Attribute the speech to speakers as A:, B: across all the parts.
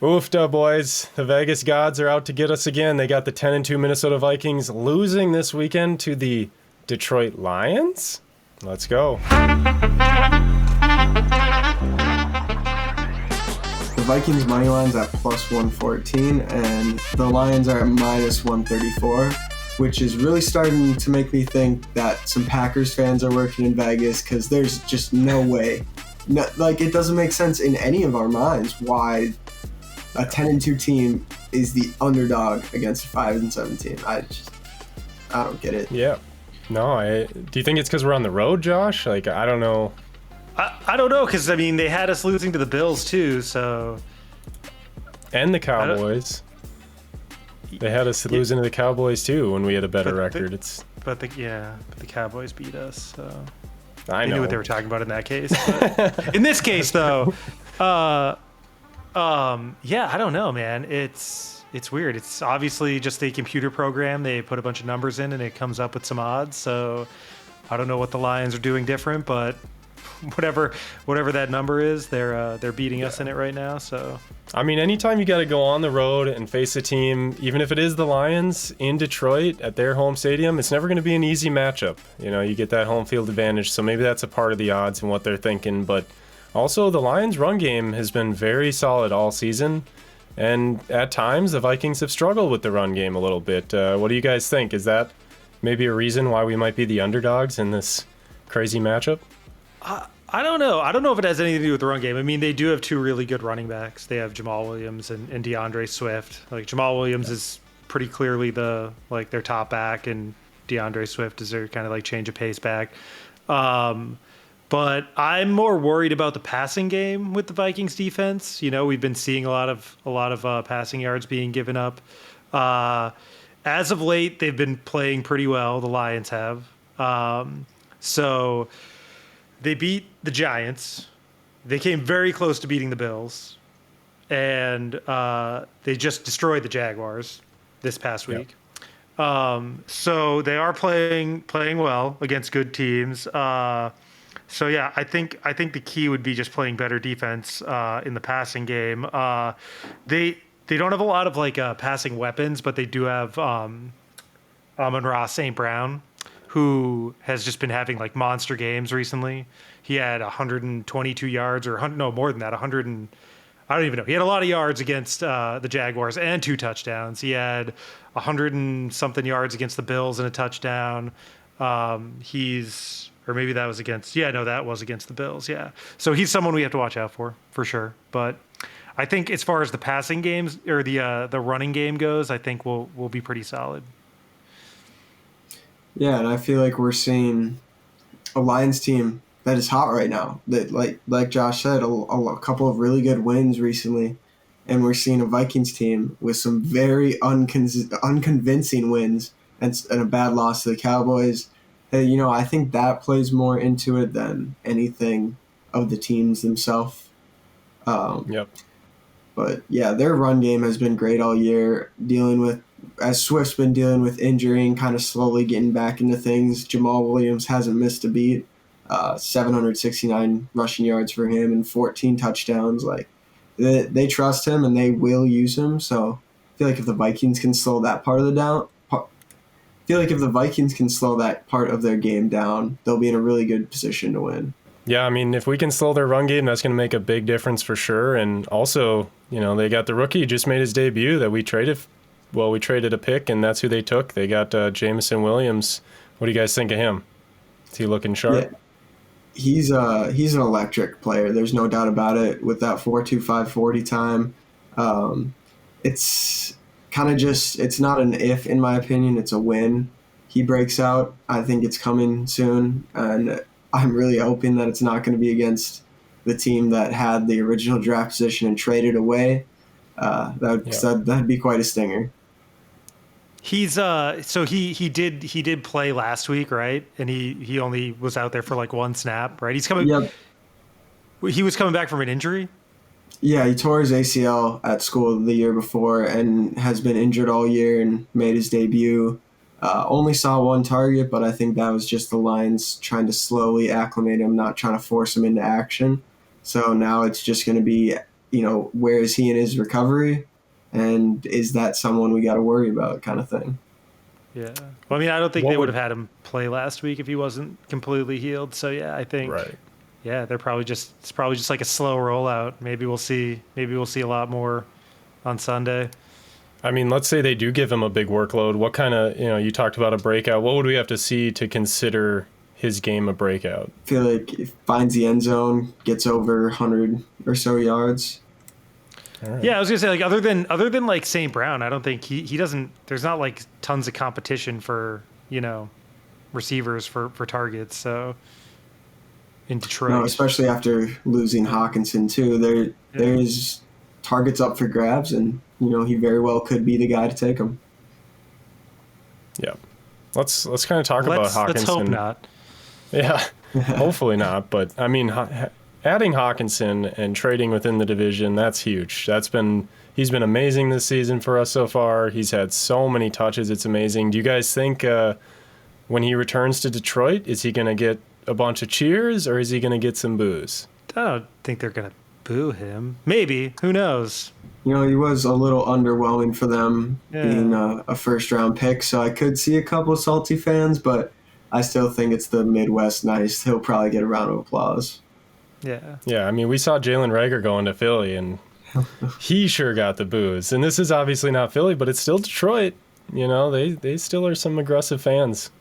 A: Oofda, boys. The Vegas gods are out to get us again. They got the 10-2 Minnesota Vikings losing this weekend to the Detroit Lions. Let's go.
B: The Vikings money line's at plus 114 and the Lions are at minus 134, which is really starting to make me think that some Packers fans are working in Vegas because there's just no way. No, it doesn't make sense in any of our minds why a 10-2 team is the underdog against a 5-7 team. I don't get it.
A: Yeah. No, do you think it's because we're on the road, Josh? I don't know.
C: I don't know, because, they had us losing to the Bills, too, so...
A: And the Cowboys. They had us losing to the Cowboys, too, when we had a better record.
C: But the Cowboys beat us, so...
A: I know.
C: Knew what they were talking about in that case. But in this case, though, I don't know, man. It's weird. It's obviously just a computer program. They put a bunch of numbers in, and it comes up with some odds, so I don't know what the Lions are doing different, but... whatever that number is, they're beating us in it right now. So
A: anytime you got to go on the road and face a team, even if it is the Lions in Detroit at their home stadium, it's never going to be an easy matchup. You get that home field advantage, so maybe that's a part of the odds and what they're thinking. But also, the Lions' run game has been very solid all season, and at times the Vikings have struggled with the run game a little bit. What do you guys think? Is that maybe a reason why we might be the underdogs in this crazy matchup?
C: I don't know. I don't know if it has anything to do with the run game. They do have two really good running backs. They have Jamal Williams and DeAndre Swift. Jamal Williams is pretty clearly their top back, and DeAndre Swift is their kind of change of pace back. But I'm more worried about the passing game with the Vikings defense. We've been seeing a lot of passing yards being given up. As of late, they've been playing pretty well. The Lions have. So they beat the Giants. They came very close to beating the Bills. And they just destroyed the Jaguars this past week. Yep. So they are playing well against good teams. I think the key would be just playing better defense in the passing game. They don't have a lot of passing weapons, but they do have Amon-Ra St. Brown, who has just been having monster games recently. He had 122 yards, or no, more than that, 100 and I don't even know. He had a lot of yards against the Jaguars and 2 touchdowns. He had 100 and something yards against the Bills and a touchdown. Or maybe that was against the Bills. Yeah. So he's someone we have to watch out for sure. But I think as far as the passing games or the running game goes, I think we'll be pretty solid.
B: Yeah, and I feel like we're seeing a Lions team that is hot right now. That like Josh said, a couple of really good wins recently, and we're seeing a Vikings team with some very unconvincing wins and a bad loss to the Cowboys. I think that plays more into it than anything of the teams themselves.
A: Yep.
B: But yeah, their run game has been great all year, as Swift's been dealing with injury and kind of slowly getting back into things. Jamal Williams hasn't missed a beat. 769 rushing yards for him and 14 touchdowns. They trust him and they will use him. So I feel like if the Vikings can slow that part of their game down, they'll be in a really good position to win.
A: Yeah, if we can slow their run game, that's going to make a big difference for sure. And also, they got the rookie just made his debut that we traded. Well, we traded a pick, and that's who they took. They got Jameson Williams. What do you guys think of him? Is he looking sharp?
B: Yeah. He's an electric player. There's no doubt about it. With that 4.25 40 time, it's kind of it's not an if, in my opinion. It's a when he breaks out. I think it's coming soon, and I'm really hoping that it's not going to be against the team that had the original draft position and traded away. That'd be quite a stinger.
C: He's so he did play last week, right? And he only was out there for one snap, right? He's coming.
B: Yep.
C: He was coming back from an injury.
B: Yeah, he tore his ACL at school the year before and has been injured all year and made his debut. Only saw one target, but I think that was just the Lions trying to slowly acclimate him, not trying to force him into action. So now it's just going to be where is he in his recovery, and is that someone we got to worry about, kind of thing.
C: Yeah. Well, I mean, I don't think
A: What
C: they would
A: would
C: have had him play last week if he wasn't completely healed. So yeah, I think
A: right?
C: yeah, it's probably just like a slow rollout. Maybe we'll see a lot more on Sunday.
A: I mean, let's say they do give him a big workload. What kind of, you talked about a breakout. What would we have to see to consider his game a breakout?
B: I feel like if finds the end zone, gets over 100 or so yards.
A: All right.
C: Yeah, I was gonna say like other than like St. Brown, I don't think he doesn't. There's not like tons of competition for receivers for targets. So in Detroit,
B: No, especially after losing Hawkinson too. There's targets up for grabs, and he very well could be the guy to take them.
A: Yeah. Let's kind of talk about Hawkinson.
C: Let's hope not.
A: Yeah, hopefully not. But I mean, adding Hawkinson and trading within the division, that's huge. He's been amazing this season for us so far. He's had so many touches. It's amazing. Do you guys think when he returns to Detroit, is he going to get a bunch of cheers or is he going to get some boos?
C: I don't think they're gonna boo him. Maybe. Who knows?
B: He was a little underwhelming for them
C: Yeah.
B: being a first round pick, so I could see a couple of salty fans, but I still think it's the Midwest nice. He'll probably get a round of applause.
C: Yeah.
A: Yeah, I mean, we saw Jalen Reagor going to Philly, and he sure got the boos. And this is obviously not Philly, but it's still Detroit. They still are some aggressive fans.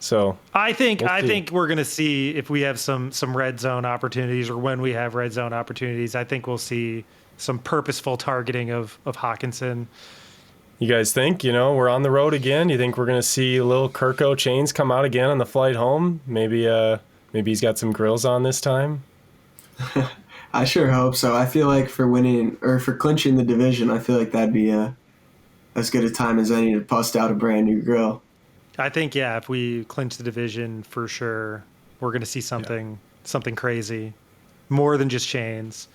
A: So
C: I think
A: we'll
C: I
A: see.
C: think we're gonna see if we have some red zone opportunities, or when we have red zone opportunities. I think we'll see some purposeful targeting of Hawkinson.
A: You guys think, we're on the road again? You think we're going to see a little Kirko chains come out again on the flight home? Maybe he's got some grills on this time?
B: I sure hope so. I feel like for winning or for clinching the division, I feel like that'd be as good a time as any to bust out a brand new grill.
C: I think if we clinch the division, for sure, we're gonna see something crazy, more than just chains.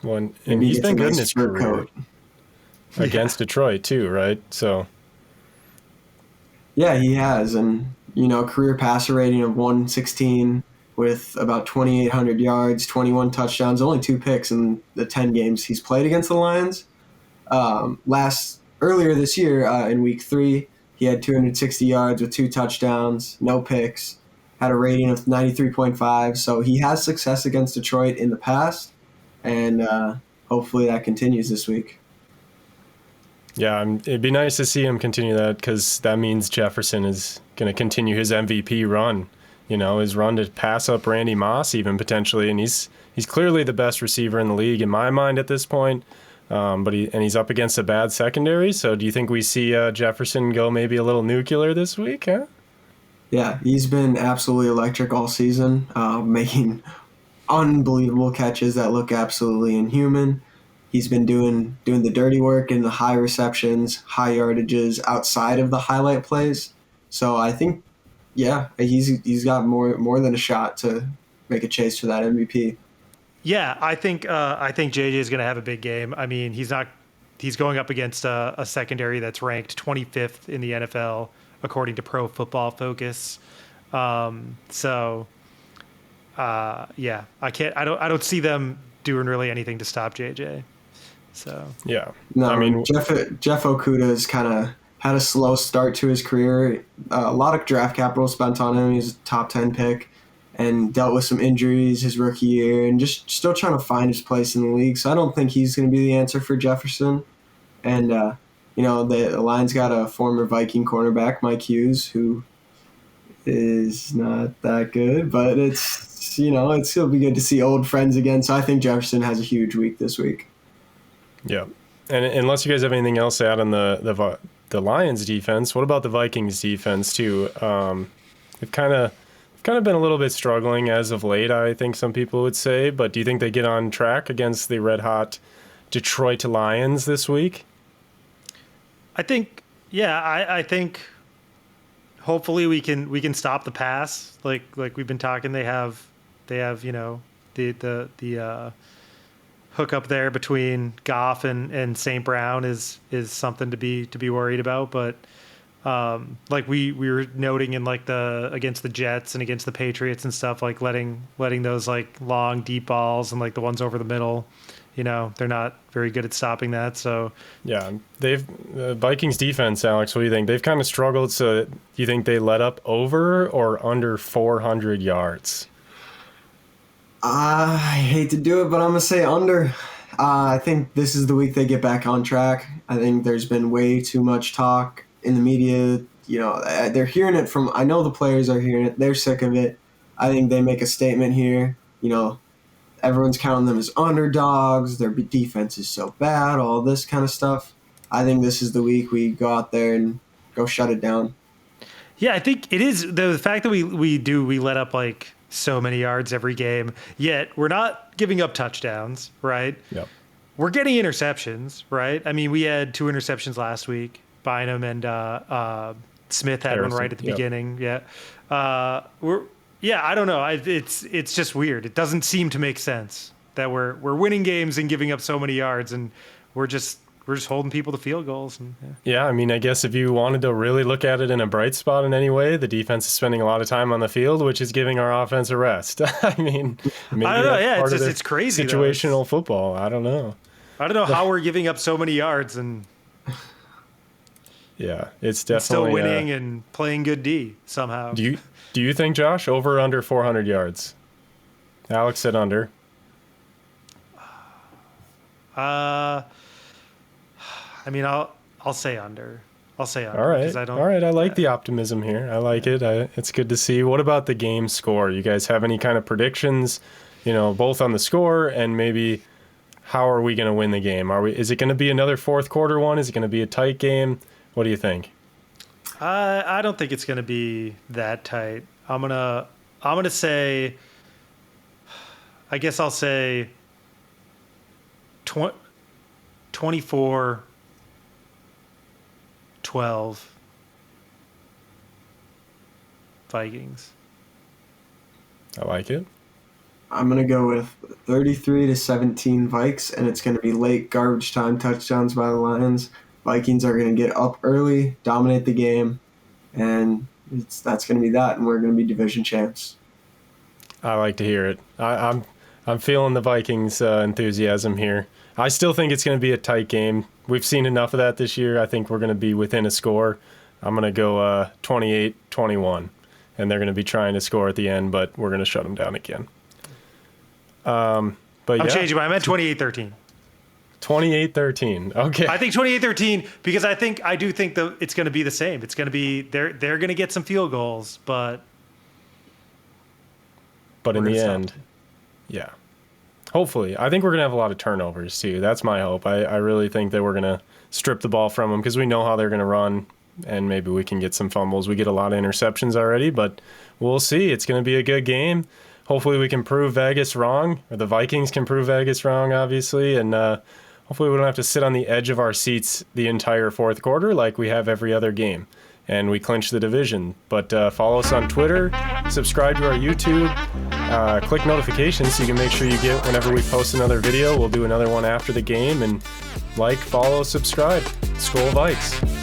A: Well, and
B: Maybe
A: he's
B: gets
A: been
B: a
A: good in
B: nice
A: his
B: fur
A: career
B: coat.
A: against Detroit too, right? So
B: Yeah, he has, and career passer rating of 116 with about 2,800 yards, 21 touchdowns, only 2 picks in the 10 games he's played against the Lions. Earlier this year in Week 3, he had 260 yards with 2 touchdowns, no picks, had a rating of 93.5. So he has success against Detroit in the past, and hopefully that continues this week.
A: yeah, it'd be nice to see him continue that because that means Jefferson is going to continue his MVP run. His run to pass up Randy Moss even potentially, and he's clearly the best receiver in the league in my mind at this point. But he's up against a bad secondary. So do you think we see Jefferson go maybe a little nuclear this week? Huh?
B: Yeah, he's been absolutely electric all season, making unbelievable catches that look absolutely inhuman. He's been doing the dirty work in the high receptions, high yardages outside of the highlight plays. So I think, he's got more than a shot to make a chase for that MVP.
C: Yeah, I think JJ is going to have a big game. I mean, he's going up against a secondary that's ranked 25th in the NFL according to Pro Football Focus. I don't see them doing really anything to stop JJ. So
A: Yeah.
B: No,
A: I mean,
B: Jeff Okuda has kind of had a slow start to his career. A lot of draft capital spent on him. He's a top 10 pick and dealt with some injuries his rookie year and just still trying to find his place in the league. So I don't think he's going to be the answer for Jefferson. And, the Lions got a former Viking cornerback, Mike Hughes, who is not that good, but it's still be good to see old friends again. So I think Jefferson has a huge week this week.
A: yeah. And unless you guys have anything else to add on the Lions defense, what about the Vikings defense too? They've kind of been a little bit struggling as of late, I think some people would say. But do you think they get on track against the red hot Detroit Lions this week?
C: I think, I think hopefully we can stop the pass. Like we've been talking, they have the hook up there between Goff and St. Brown is something to be worried about. But Like we were noting in like against the Jets and against the Patriots and stuff, like letting those like long deep balls and like the ones over the middle, they're not very good at stopping that. So
A: yeah, the Vikings defense, Alex, what do you think? They've kind of struggled. So do you think they let up over or under 400 yards?
B: I hate to do it, but I'm gonna say under. I think this is the week they get back on track. I think there's been way too much talk in the media. They're hearing it from. I know the players are hearing it. They're sick of it. I think they make a statement here. Everyone's counting them as underdogs. Their defense is so bad. All this kind of stuff. I think this is the week we go out there and go shut it down.
C: Yeah, I think it is the fact that we let up like so many yards every game, yet we're not giving up touchdowns, right?
A: Yep. We're
C: getting interceptions, right? I mean, we had 2 interceptions last week. Bynum and Smith had
A: Harrison,
C: one right at the
A: yep.
C: beginning. Yeah. I don't know. It's just weird. It doesn't seem to make sense that we're winning games and giving up so many yards, and we're just holding people to field goals. And,
A: yeah, I mean, I guess if you wanted to really look at it in a bright spot in any way, the defense is spending a lot of time on the field, which is giving our offense a rest. I mean, maybe
C: I don't know. Yeah,
A: it's
C: crazy.
A: Situational football. I don't know.
C: I don't know how we're giving up so many yards and
A: yeah, it's definitely
C: still winning and playing good D somehow.
A: Do you think, Josh, over or under 400 yards? Alex said under.
C: I mean, I'll say under. All
A: right. All right. I like the optimism here. I like it. It's good to see. What about the game score? You guys have any kind of predictions, both on the score and maybe how are we going to win the game? Is it going to be another fourth quarter one? Is it going to be a tight game? What do you think?
C: I don't think it's going to be that tight. I'm gonna say, I guess I'll say 24-12 Vikings.
A: I like it.
B: I'm going to go with 33-17 Vikes, and it's going to be late garbage time touchdowns by the Lions. Vikings are going to get up early, dominate the game, and that's going to be that, and we're going to be division champs.
A: I like to hear it. I'm feeling the Vikings enthusiasm here. I still think it's going to be a tight game. We've seen enough of that this year. I think we're going to be within a score. I'm going to go 28-21, and they're going to be trying to score at the end, but we're going to shut them down again. I'm
C: changing my. I meant 28-13.
A: 28-13. Okay.
C: I think 28-13 because I do think it's going to be the same. It's going to be they're going to get some field goals, but
A: in the end, yeah. Hopefully, I think we're going to have a lot of turnovers too. That's my hope. I really think that we're going to strip the ball from them because we know how they're going to run, and maybe we can get some fumbles. We get a lot of interceptions already, but we'll see. It's going to be a good game. Hopefully, we can prove Vegas wrong, or the Vikings can prove Vegas wrong, obviously, and hopefully we don't have to sit on the edge of our seats the entire fourth quarter like we have every other game, and we clinch the division. But follow us on Twitter, subscribe to our YouTube, click notifications so you can make sure you get whenever we post another video. We'll do another one after the game, and follow, subscribe. Skol Vikes.